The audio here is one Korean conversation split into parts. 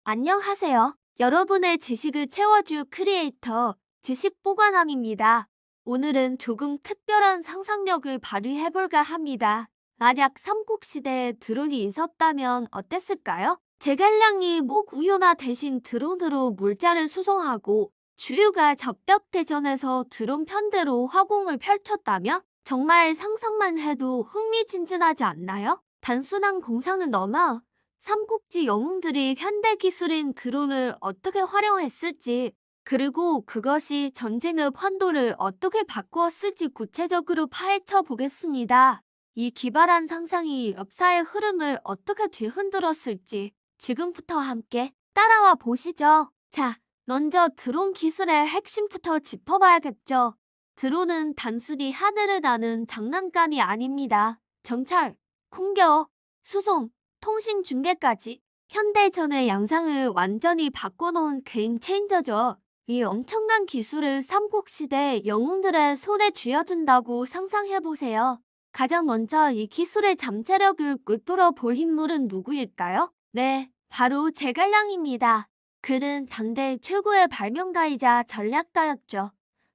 안녕하세요. 여러분의 지식을 채워줄 크리에이터 지식보관함입니다. 오늘은 조금 특별한 상상력을 발휘해볼까 합니다. 만약 삼국시대에 드론이 있었다면 어땠을까요? 제갈량이 목우유마 대신 드론으로 물자를 수송하고 주유가 적벽대전에서 드론 편대로 화공을 펼쳤다면 정말 상상만 해도 흥미진진하지 않나요? 단순한 공상을 넘어 삼국지 영웅들이 현대 기술인 드론을 어떻게 활용했을지, 그리고 그것이 전쟁의 판도를 어떻게 바꾸었을지 구체적으로 파헤쳐 보겠습니다. 이 기발한 상상이 역사의 흐름을 어떻게 뒤흔들었을지 지금부터 함께 따라와 보시죠. 자, 먼저 드론 기술의 핵심부터 짚어봐야겠죠. 드론은 단순히 하늘을 나는 장난감이 아닙니다. 정찰, 공격, 수송, 통신 중계까지 현대전의 양상을 완전히 바꿔놓은 게임 체인저죠. 이 엄청난 기술을 삼국시대 영웅들의 손에 쥐어준다고 상상해보세요. 가장 먼저 이 기술의 잠재력을 꿰뚫어 볼 인물은 누구일까요? 네, 바로 제갈량입니다. 그는 당대 최고의 발명가이자 전략가였죠.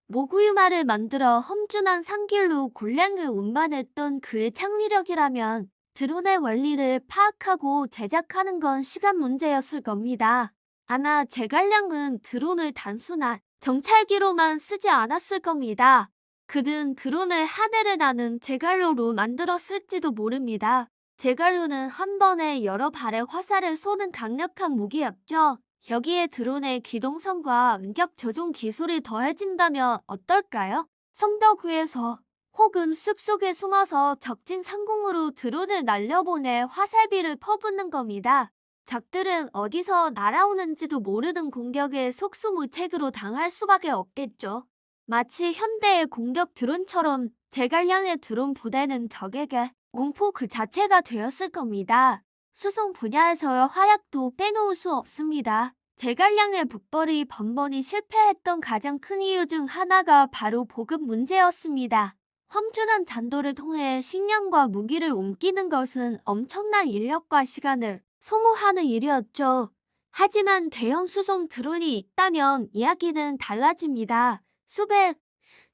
모구유마를 만들어 험준한 산길로 군량을 운반했던 그의 창의력이라면 드론의 원리를 파악하고 제작하는 건 시간 문제였을 겁니다. 아마 제갈량은 드론을 단순한 정찰기로만 쓰지 않았을 겁니다. 그는 드론을 하늘을 나는 제갈로로 만들었을지도 모릅니다. 제갈로는 한 번에 여러 발의 화살을 쏘는 강력한 무기였죠. 여기에 드론의 기동성과 응격 조종 기술이 더해진다면 어떨까요? 성벽 위에서 혹은 숲속에 숨어서 적진 상공으로 드론을 날려보내 화살비를 퍼붓는 겁니다. 적들은 어디서 날아오는지도 모르는 공격에 속수무책으로 당할 수밖에 없겠죠. 마치 현대의 공격 드론처럼 제갈량의 드론 부대는 적에게 공포 그 자체가 되었을 겁니다. 수송 분야에서의 활약도 빼놓을 수 없습니다. 제갈량의 북벌이 번번이 실패했던 가장 큰 이유 중 하나가 바로 보급 문제였습니다. 험준한 잔도를 통해 식량과 무기를 옮기는 것은 엄청난 인력과 시간을 소모하는 일이었죠. 하지만 대형 수송 드론이 있다면 이야기는 달라집니다. 수백,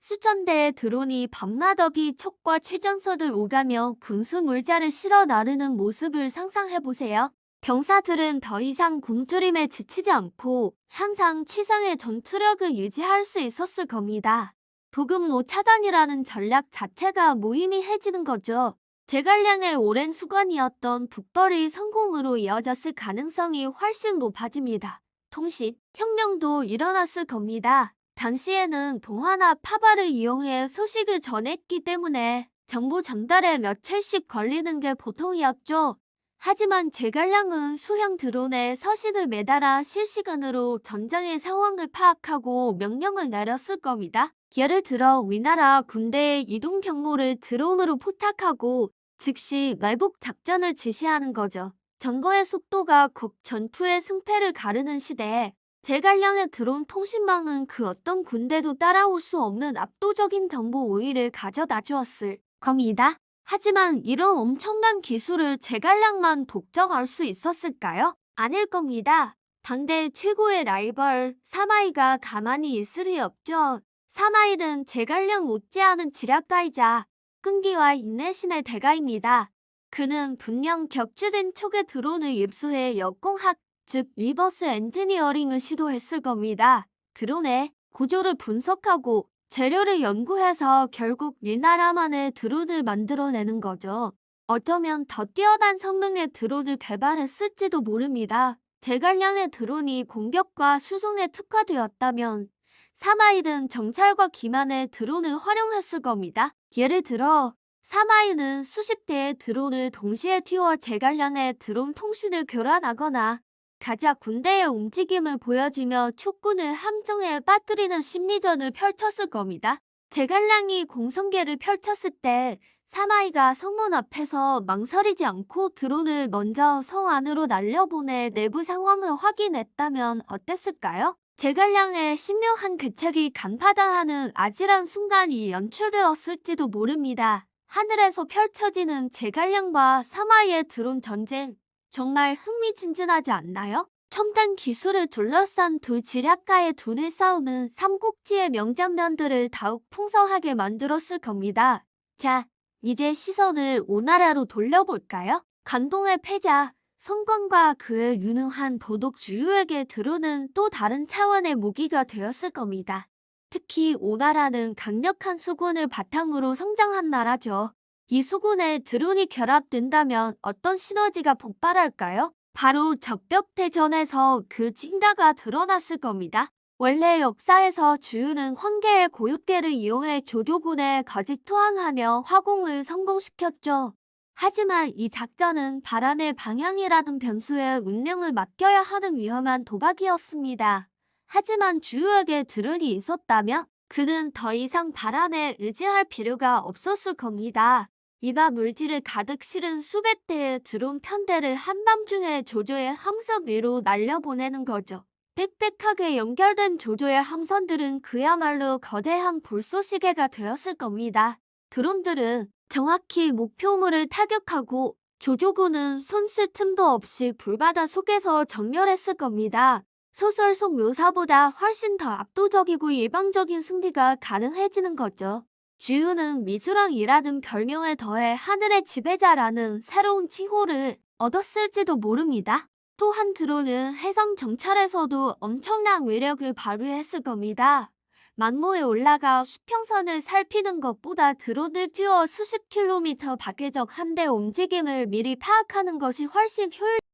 수천 대의 드론이 밤낮없이 촉과 최전선을 오가며 군수 물자를 실어 나르는 모습을 상상해보세요. 병사들은 더 이상 굶주림에 지치지 않고 항상 최상의 전투력을 유지할 수 있었을 겁니다. 보급로 차단이라는 전략 자체가 무의미해지는 거죠. 제갈량의 오랜 수건이었던 북벌이 성공으로 이어졌을 가능성이 훨씬 높아집니다. 통신, 혁명도 일어났을 겁니다. 당시에는 동화나 파발을 이용해 소식을 전했기 때문에 정보 전달에 며칠씩 걸리는 게 보통이었죠. 하지만 제갈량은 소형 드론에 서신을 매달아 실시간으로 전장의 상황을 파악하고 명령을 내렸을 겁니다. 예를 들어 위나라 군대의 이동 경로를 드론으로 포착하고 즉시 매복 작전을 지시하는 거죠. 정보의 속도가 곧 전투의 승패를 가르는 시대에 제갈량의 드론 통신망은 그 어떤 군대도 따라올 수 없는 압도적인 정보 우위를 가져다 주었을 겁니다. 하지만 이런 엄청난 기술을 제갈량만 독점할 수 있었을까요? 아닐 겁니다. 당대 최고의 라이벌 사마이가 가만히 있을 리 없죠. 사마이는 제갈량 못지않은 지략가이자 끈기와 인내심의 대가입니다. 그는 분명 격추된 촉의 드론을 입수해 역공학, 즉 리버스 엔지니어링을 시도했을 겁니다. 드론의 구조를 분석하고 재료를 연구해서 결국 우리나라만의 드론을 만들어내는 거죠. 어쩌면 더 뛰어난 성능의 드론을 개발했을지도 모릅니다. 제갈량의 드론이 공격과 수송에 특화되었다면 사마이는 정찰과 기만의 드론을 활용했을 겁니다. 예를 들어 사마이는 수십 대의 드론을 동시에 튀워 제갈량의 드론 통신을 교란하거나 가자 군대의 움직임을 보여주며 촉군을 함정에 빠뜨리는 심리전을 펼쳤을 겁니다. 제갈량이 공성계를 펼쳤을 때 사마이가 성문 앞에서 망설이지 않고 드론을 먼저 성 안으로 날려보내 내부 상황을 확인했다면 어땠을까요? 제갈량의 신묘한 계책이 간파당하는 아찔한 순간이 연출되었을지도 모릅니다. 하늘에서 펼쳐지는 제갈량과 사마이의 드론 전쟁, 정말 흥미진진하지 않나요? 첨단 기술을 둘러싼 두 지략가의 돈을 싸우는 삼국지의 명장면들을 더욱 풍성하게 만들었을 겁니다. 자, 이제 시선을 오나라로 돌려볼까요? 간동의 패자, 성광과 그의 유능한 도독 주유에게 드론은 또 다른 차원의 무기가 되었을 겁니다. 특히 오나라는 강력한 수군을 바탕으로 성장한 나라죠. 이 수군에 드론이 결합된다면 어떤 시너지가 폭발할까요? 바로 적벽대전에서 그 징가가 드러났을 겁니다. 원래 역사에서 주유는 황제의 고유계를 이용해 조조군에 거짓 투항하며 화공을 성공시켰죠. 하지만 이 작전은 바람의 방향이라든 변수에 운명을 맡겨야 하는 위험한 도박이었습니다. 하지만 주유에게 드론이 있었다면 그는 더 이상 바람에 의지할 필요가 없었을 겁니다. 이바 물질을 가득 실은 수백 대의 드론 편대를 한밤중에 조조의 함선 위로 날려보내는 거죠. 빽빽하게 연결된 조조의 함선들은 그야말로 거대한 불쏘시개가 되었을 겁니다. 드론들은 정확히 목표물을 타격하고 조조군은 손쓸 틈도 없이 불바다 속에서 정렬했을 겁니다. 소설 속 묘사보다 훨씬 더 압도적이고 일방적인 승리가 가능해지는 거죠. 주유는 미주랑이라는 별명에 더해 하늘의 지배자라는 새로운 칭호를 얻었을지도 모릅니다. 또한 드론은 해상 정찰에서도 엄청난 위력을 발휘했을 겁니다. 만모에 올라가 수평선을 살피는 것보다 드론을 띄워 수십 킬로미터 밖의 적 함대 움직임을 미리 파악하는 것이 훨씬 효율적입니다.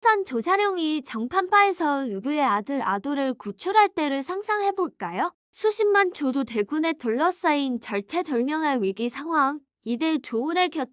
산 조자룡이 정판바에서 유부의 아들 아도를 구출할 때를 상상해볼까요? 수십만 조도 대군에 둘러싸인 절체절명의 위기 상황. 이들 조울의 곁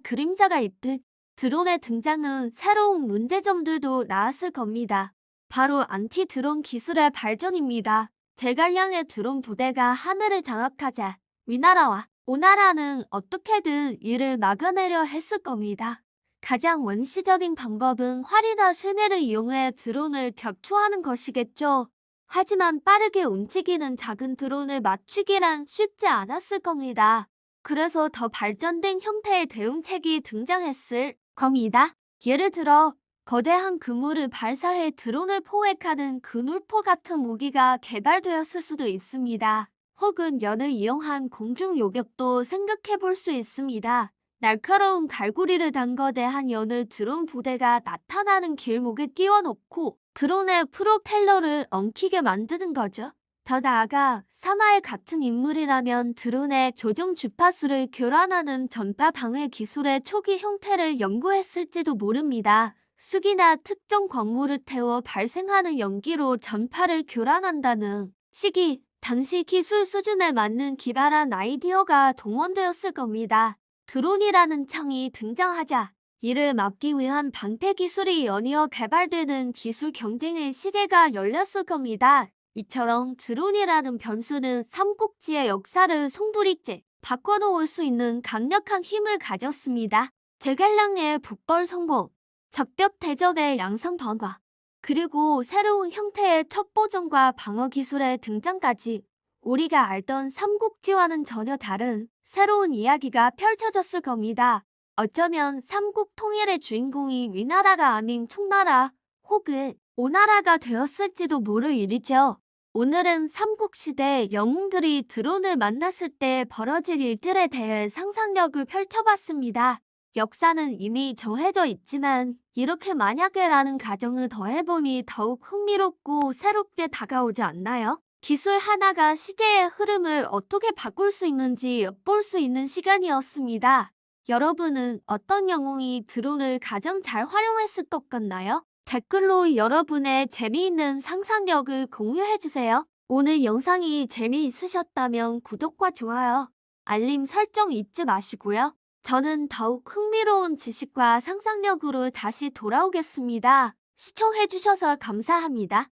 그림자가 있듯 드론의 등장은 새로운 문제점들도 나왔을 겁니다. 바로 안티 드론 기술의 발전입니다. 제갈량의 드론 부대가 하늘을 장악하자 위나라와 오나라는 어떻게든 이를 막아내려 했을 겁니다. 가장 원시적인 방법은 활이나 실매를 이용해 드론을 격추하는 것이겠죠. 하지만 빠르게 움직이는 작은 드론을 맞추기란 쉽지 않았을 겁니다. 그래서 더 발전된 형태의 대응책이 등장했을 겁니다. 예를 들어 거대한 그물을 발사해 드론을 포획하는 그물포 같은 무기가 개발되었을 수도 있습니다. 혹은 연을 이용한 공중 요격도 생각해 볼 수 있습니다. 날카로운 갈고리를 담거대한 연을 드론 부대가 나타나는 길목에 띄워놓고 드론의 프로펠러를 엉키게 만드는 거죠. 더 나아가 사마엘 같은 인물이라면 드론의 조종 주파수를 교란하는 전파 방해 기술의 초기 형태를 연구했을지도 모릅니다. 쑥이나 특정 광물을 태워 발생하는 연기로 전파를 교란한다는 시기, 당시 기술 수준에 맞는 기발한 아이디어가 동원되었을 겁니다. 드론이라는 창이 등장하자 이를 막기 위한 방패 기술이 연이어 개발되는 기술 경쟁의 시대가 열렸을 겁니다. 이처럼 드론이라는 변수는 삼국지의 역사를 송두리째 바꿔놓을 수 있는 강력한 힘을 가졌습니다. 제갈량의 북벌 성공, 적벽 대전의 양성 번화, 그리고 새로운 형태의 첩보전과 방어 기술의 등장까지 우리가 알던 삼국지와는 전혀 다른 새로운 이야기가 펼쳐졌을 겁니다. 어쩌면 삼국 통일의 주인공이 위나라가 아닌 총나라 혹은 오나라가 되었을지도 모를 일이죠. 오늘은 삼국시대 영웅들이 드론을 만났을 때 벌어질 일들에 대해 상상력을 펼쳐봤습니다. 역사는 이미 정해져 있지만 이렇게 만약에라는 가정을 더해보니 더욱 흥미롭고 새롭게 다가오지 않나요? 기술 하나가 시대의 흐름을 어떻게 바꿀 수 있는지 엿볼 수 있는 시간이었습니다. 여러분은 어떤 영웅이 드론을 가장 잘 활용했을 것 같나요? 댓글로 여러분의 재미있는 상상력을 공유해주세요. 오늘 영상이 재미있으셨다면 구독과 좋아요, 알림 설정 잊지 마시고요. 저는 더욱 흥미로운 지식과 상상력으로 다시 돌아오겠습니다. 시청해주셔서 감사합니다.